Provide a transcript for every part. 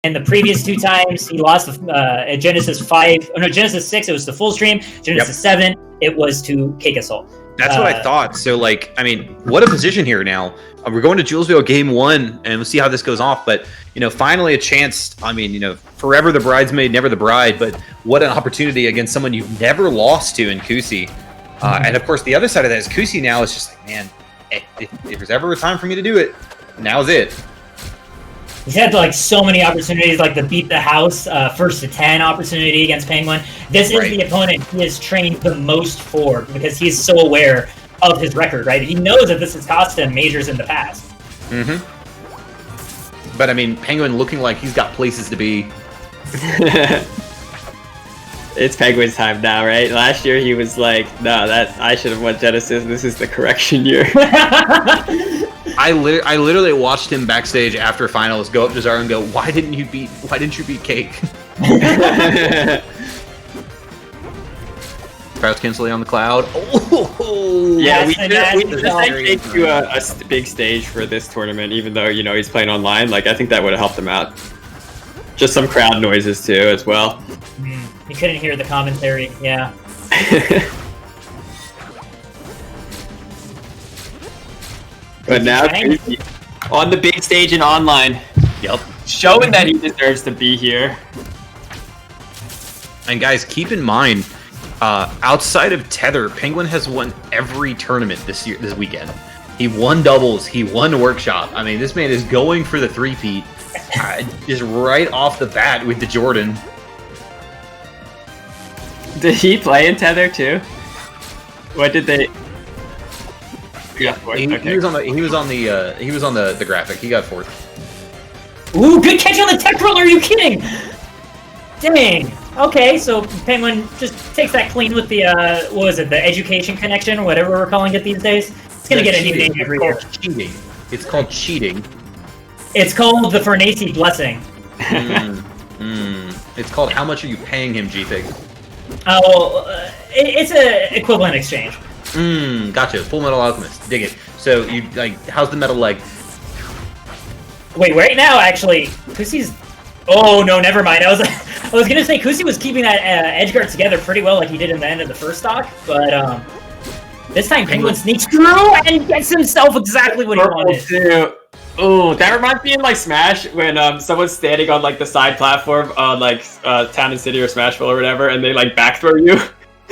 And the previous 2 times he lost at Genesis 5, or no, Genesis 6, it was the full stream. Genesis 7, it was to Cake Assault. That's what I thought. So, like, I mean, what a position here now. We're going to Julesville game 1, and we'll see how this goes off. But, you know, finally a chance. I mean, you know, forever the bridesmaid, never the bride. But what an opportunity against someone you've never lost to in Kusi. And, of course, the other side of that is Kusi now is just like, man, if there's ever a time for me to do it, now's it. He's had like so many opportunities, like the beat the house first to 10 opportunity against Penguin. This is the opponent he has trained the most for because he's so aware of his record, right? He knows that this has cost him majors in the past. Mm-hmm. But I mean, Penguin looking like he's got places to be. It's Penguin's time now, right? Last year he was like, no, that I should have won Genesis. This is the correction year. I literally watched him backstage after finals go up to Zara and go, why didn't you beat Cake? Crouch canceling on the cloud. Oh, yeah, we did to a big stage for this tournament, even though, you know, he's playing online. Like, I think that would have helped him out. Just some crowd noises too, as well. You couldn't hear the commentary, yeah. But now, on the big stage and online. Yep. Showing that he deserves to be here. And guys, keep in mind, outside of Tether, Penguin has won every tournament this weekend. He won doubles, he won workshop. I mean, this man is going for the three-peat, just right off the bat with the Jordan. Did he play in Tether too? What did they? Yeah, he was on the graphic. He got 4th. Ooh, good catch on the tech roller. Are you kidding? Dang. Okay, so Penguin just takes that clean with the what was it? The education connection, whatever we're calling it these days. It's gonna get a new name every year. Cheating. It's called cheating. It's called the Farnese blessing. It's called how much are you paying him, G-Fig? Oh, well, it's a equivalent exchange. Gotcha. Full Metal Alchemist. Dig it. So you like, how's the metal leg? Wait, right now actually, Kusi's. Oh no, never mind. I was gonna say Kusi was keeping that edge guard together pretty well, like he did in the end of the first stock, but this time Penguin sneaks through and gets himself exactly what he wanted. Oh, that reminds me in like Smash when someone's standing on like the side platform on like Town and City or Smashville or whatever, and they like back throw you.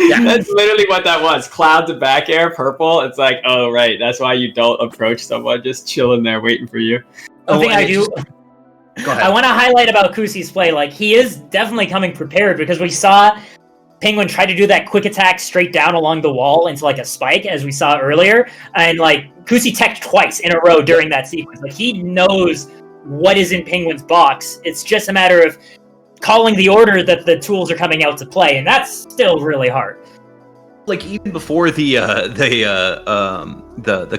Yeah, that's literally what that was. Cloud to back air, purple. It's like, oh right, that's why you don't approach someone just chilling there waiting for you. One thing I do. Go ahead. I want to highlight about Kusi's play. Like he is definitely coming prepared because we saw Penguin try to do that quick attack straight down along the wall into like a spike, as we saw earlier, and like Kusi teched twice in a row during that sequence. Like he knows what is in Penguin's box. It's just a matter of calling the order that the tools are coming out to play, and that's still really hard. Like even before the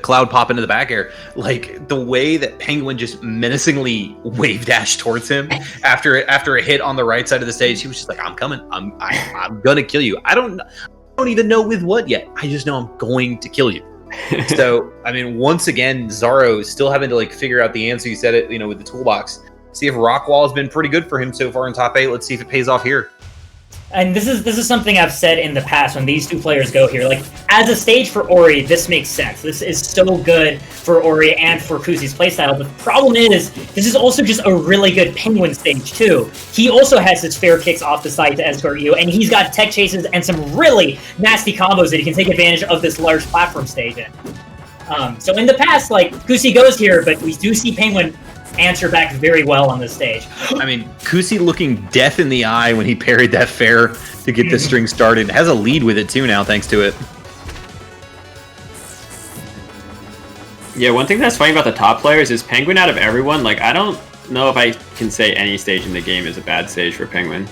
cloud pop into the back air, like the way that Penguin just menacingly wave dashed towards him after a hit on the right side of the stage, he was just like, "I'm coming. I'm gonna kill you. I don't even know with what yet. I just know I'm going to kill you." So I mean, once again, Zaro is still having to like figure out the answer. You said it, you know, with the toolbox. See if Rockwall has been pretty good for him so far in top 8. Let's see if it pays off here. And this is something I've said in the past when these two players go here. Like, as a stage for Ori, this makes sense. This is so good for Ori and for Kusi's playstyle. The problem is, this is also just a really good Penguin stage, too. He also has his fair kicks off the side to escort you, and he's got tech chases and some really nasty combos that he can take advantage of this large platform stage in. So in the past, like, Kusi goes here, but we do see Penguin answer back very well on this stage. I mean, Kusi looking death in the eye when he parried that fair to get this string started. Has a lead with it too now, thanks to it. Yeah, one thing that's funny about the top players is Penguin out of everyone, like, I don't know if I can say any stage in the game is a bad stage for Penguin.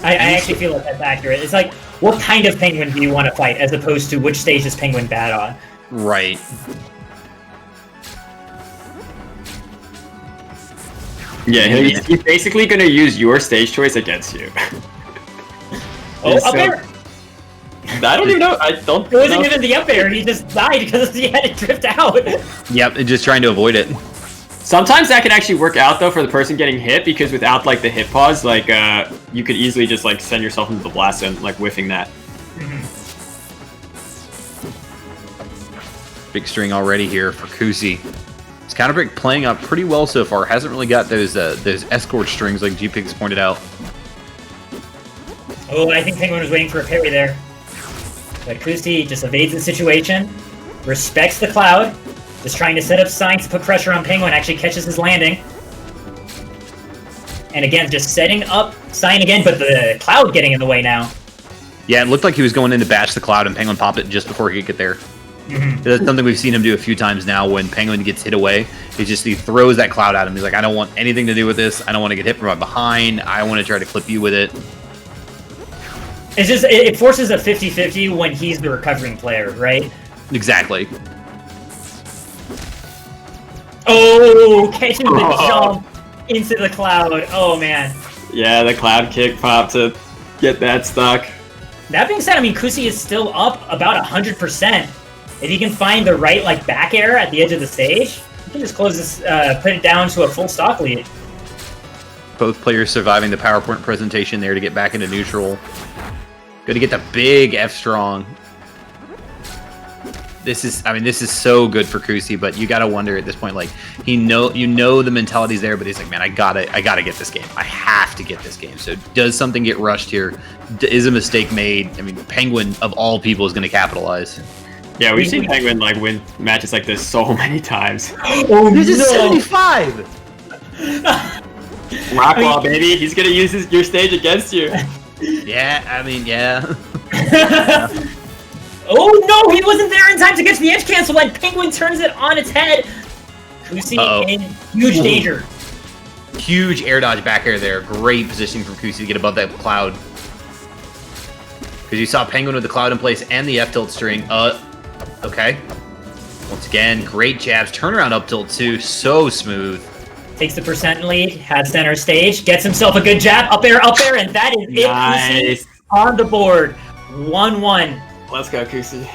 I actually feel like that's accurate. It's like, what kind of Penguin do you want to fight, as opposed to which stage is Penguin bad on? Right. Yeah, he's basically going to use your stage choice against you. Oh, up air! I don't even know. I don't. It wasn't even the up air. He just died because he had to drift out. Yep, just trying to avoid it. Sometimes that can actually work out though for the person getting hit, because without like the hit pause, like you could easily just like send yourself into the blast zone, like whiffing that. Big string already here for Kusi. His counter break playing out pretty well so far. Hasn't really got those escort strings like G-Pigs pointed out. Oh, I think Penguin was waiting for a parry there. But Kusi just evades the situation, respects the Cloud, just trying to set up signs to put pressure on Penguin, actually catches his landing. And again, just setting up sign again, but the Cloud getting in the way now. Yeah, it looked like he was going in to bash the Cloud and Penguin pop it just before he could get there. That's something we've seen him do a few times now. When Penguin gets hit away, he throws that Cloud at him. He's like, I don't want anything to do with this. I don't want to get hit from behind. I want to try to clip you with it. It's just, it forces a 50-50 when he's the recovering player, right? Exactly. Oh, catching the jump into the Cloud. Oh, man. Yeah, the Cloud kick pop to get that stuck. That being said, I mean, Kusi is still up about 100%. If he can find the right, like, back air at the edge of the stage, he can just close this, put it down to a full stock lead. Both players surviving the PowerPoint presentation there to get back into neutral. Going to get the big F-strong. This is so good for Kusi, but you got to wonder at this point, like, you know the mentality's there, but he's like, man, I gotta get this game. I have to get this game. So does something get rushed here? Is a mistake made? I mean, Penguin, of all people, is going to capitalize. Yeah, we've seen Penguin like win matches like this so many times. Oh, this is 75! Rockwall, baby. He's going to use your stage against you. Yeah, I mean, yeah. Oh no, he wasn't there in time to get to the edge cancel, and Penguin turns it on its head. Kusi in huge danger. Huge air dodge back air there. Great positioning from Kusi to get above that Cloud. Because you saw Penguin with the Cloud in place and the F-tilt string. Okay. Once again, great jabs. Turnaround up tilt too. So smooth. Takes the percent lead, has center stage, gets himself a good jab, up air, and that is nice. It. Kusi on the board. 1-1. Let's go, Kusi.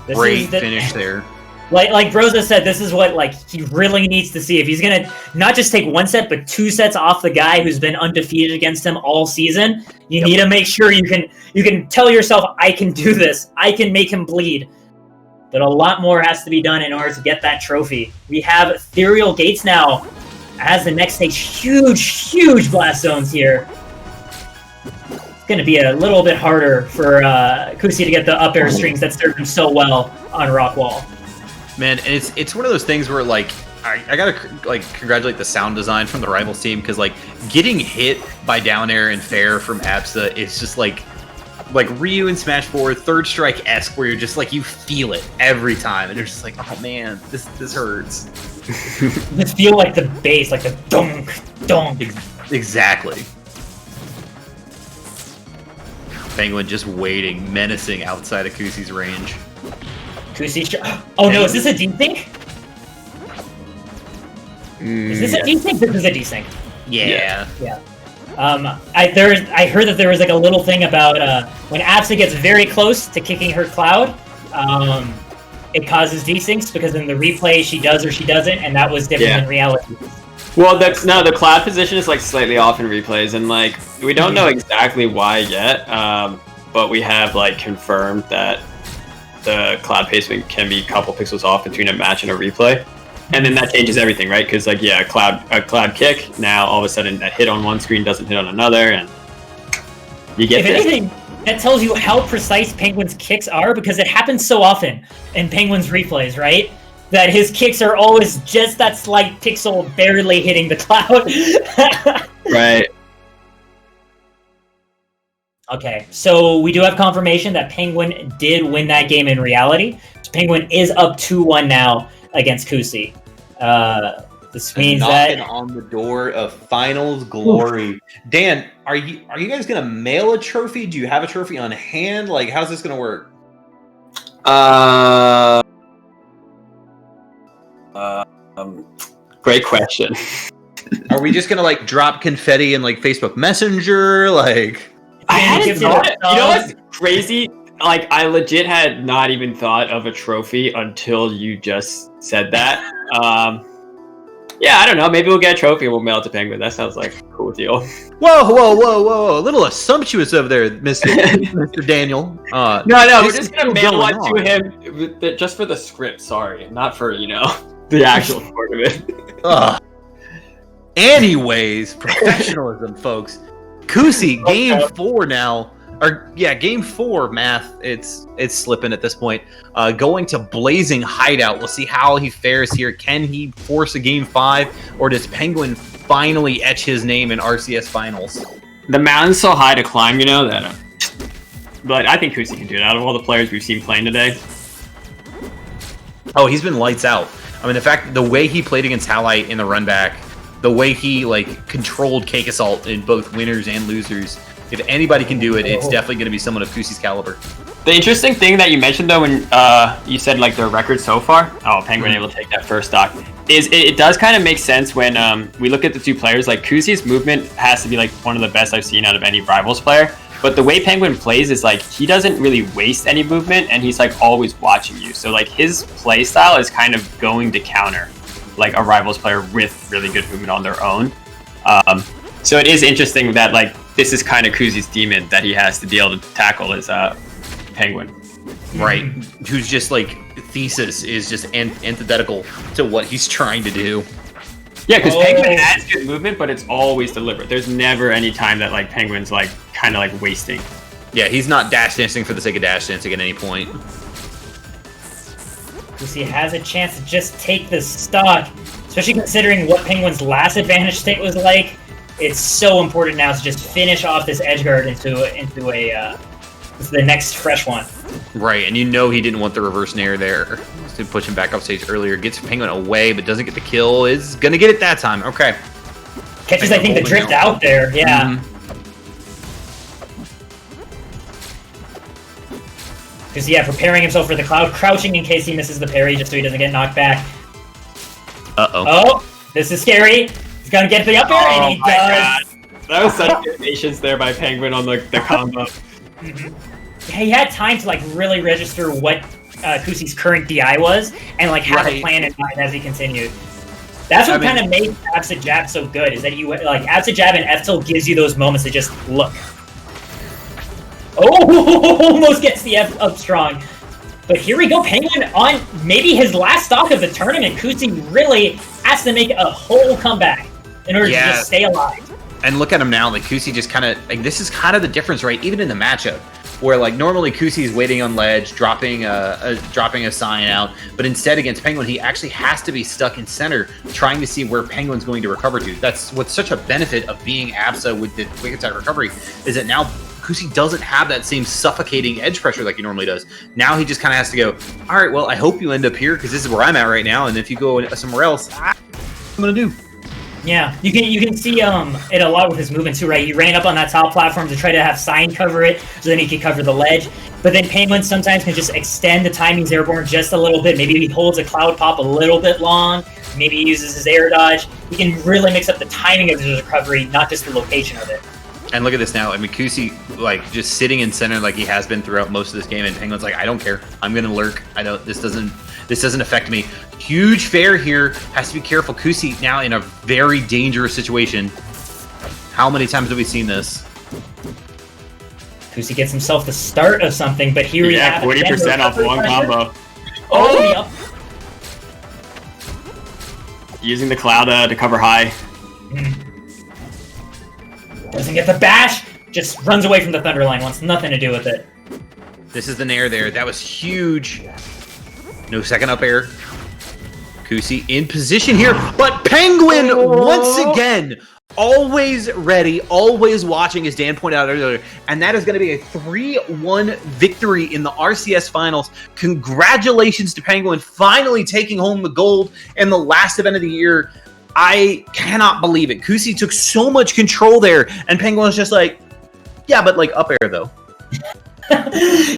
Great finish there. Like Broza said, this is what like he really needs to see. If he's gonna not just take one set, but 2 sets off the guy who's been undefeated against him all season, you need to make sure you can tell yourself, I can do this. I can make him bleed. But a lot more has to be done in order to get that trophy. We have Ethereal Gates now as the next stage. Huge blast zones here. It's going to be a little bit harder for Kusi to get the up air strings that served him so well on Rockwall. Man, and it's one of those things where like I gotta like congratulate the sound design from the Rivals team, because like getting hit by down air and fair from Absa is just like Ryu in Smash 4 third strike-esque, where you're just like, you feel it every time, and you're just like, oh man, this hurts. You just feel like the bass, like the donk, donk. Exactly. Penguin just waiting, menacing outside of Kusi's range. Kusi, oh no, is this a desync? Is this a desync? This is a desync. Yeah. I heard that there was like a little thing about when Absa gets very close to kicking her Cloud, it causes desyncs, because in the replay she does or she doesn't, and that was different in reality. Well, the Cloud position is like slightly off in replays, and like we don't know exactly why yet, but we have like confirmed that the Cloud placement can be a couple pixels off between a match and a replay. And then that changes everything, right? Because like, yeah, a cloud kick, now all of a sudden that hit on one screen doesn't hit on another, and you get If anything, that tells you how precise Penguin's kicks are, because it happens so often in Penguin's replays, right? That his kicks are always just that slight pixel barely hitting the Cloud. Right. Okay, so we do have confirmation that Penguin did win that game in reality. So Penguin is up 2-1 now against Kusi. This means knocking that on the door of finals glory. Dan, are you guys gonna mail a trophy? Do you have a trophy on hand? Like, how's this gonna work? Great question. Are we just gonna like drop confetti in like Facebook Messenger? Like, I hadn't give thought. it- You know what's crazy? Like, I legit had not even thought of a trophy until you just said that. Yeah, I don't know. Maybe we'll get a trophy and we'll mail it to Penguin. That sounds like a cool deal. Whoa. A little assumptuous over there, Mr. Daniel. No, we're just going to mail one to him just for the script, sorry. Not for, the actual part of it. Anyways, professionalism, folks. Kusi, game 4 now. Game 4, math. It's slipping at this point. Going to Blazing Hideout. We'll see how he fares here. Can he force a game 5, or does Penguin finally etch his name in RCS finals? The mountain's so high to climb, that. But I think Kusi can do it. Out of all the players we've seen playing today. Oh, he's been lights out. I mean, the way he played against Halite in the run back, the way he controlled Cake Assault in both winners and losers. If anybody can do it, it's definitely going to be someone of Kusi's caliber. The interesting thing that you mentioned, though, when you said their record so far, Penguin able to take that first stock, is it does kind of make sense when we look at the two players. Kusi's movement has to be one of the best I've seen out of any Rivals player. But the way Penguin plays is he doesn't really waste any movement, and he's always watching you. So his play style is kind of going to counter a Rivals player with really good movement on their own. So it is interesting that this is kind of Kusi's demon that he has to be able to tackle his Penguin. Right. Who's just Thesis is just antithetical to what he's trying to do. Yeah, because Penguin has good movement, but it's always deliberate. There's never any time that Penguin's kind of wasting. Yeah, he's not dash dancing for the sake of dash dancing at any point. Kusi has a chance to just take this stock, especially considering what Penguin's last advantage state was like. It's so important now to just finish off this edge guard into the next fresh one. Right, and he didn't want the reverse nair there to push him back off stage earlier. Gets Penguin away, but doesn't get the kill. Is gonna get it that time. Okay. Catches, I think, the drift out there. Yeah. Because preparing himself for the cloud, crouching in case he misses the parry, just so he doesn't get knocked back. Oh, this is scary. He's gonna get the up air, and he does. God. That was such good patience there by Penguin on the combo. Yeah, he had time to really register what Kusi's current DI was, and have a plan in mind as he continued. That's what kind of made Absa Jab so good, is that Absa Jab and F-Tilt gives you those moments to just look. Oh, almost gets the F up strong. But here we go, Penguin on maybe his last stock of the tournament. Kusi really has to make a whole comeback in order to just stay alive. And look at him now, Kusi just kind of, this is kind of the difference, right? Even in the matchup, where normally Kusi's waiting on ledge, dropping a sign out, but instead against Penguin, he actually has to be stuck in center, trying to see where Penguin's going to recover to. That's what's such a benefit of being Absa with the quick attack recovery, is that now Kusi doesn't have that same suffocating edge pressure like he normally does. Now he just kind of has to go, all right, well, I hope you end up here because this is where I'm at right now, and if you go somewhere else, what am I going to do? Yeah, you can see it a lot with his movement too, right? He ran up on that top platform to try to have Sign cover it, so then he could cover the ledge. But then Penguin sometimes can just extend the timings airborne just a little bit. Maybe he holds a cloud pop a little bit long. Maybe he uses his air dodge. He can really mix up the timing of his recovery, not just the location of it. And look at this now. I mean, Kusi, just sitting in center like he has been throughout most of this game, and Penguin's I don't care. I'm gonna lurk. This doesn't affect me. Huge fair here. Has to be careful. Kusi now in a very dangerous situation. How many times have we seen this? Kusi gets himself the start of something, but here we have 40% off one combo. Yep. Using the cloud to cover high. Doesn't get the bash, just runs away from the Thunderline, wants nothing to do with it. This is the nair there. That was huge. No second up air. Kusi in position here, but Penguin once again, always ready, always watching, as Dan pointed out earlier, and that is going to be a 3-1 victory in the RCS finals. Congratulations to Penguin, finally taking home the gold in the last event of the year. I cannot believe it. Kusi took so much control there, and Penguin was just yeah, but up air though.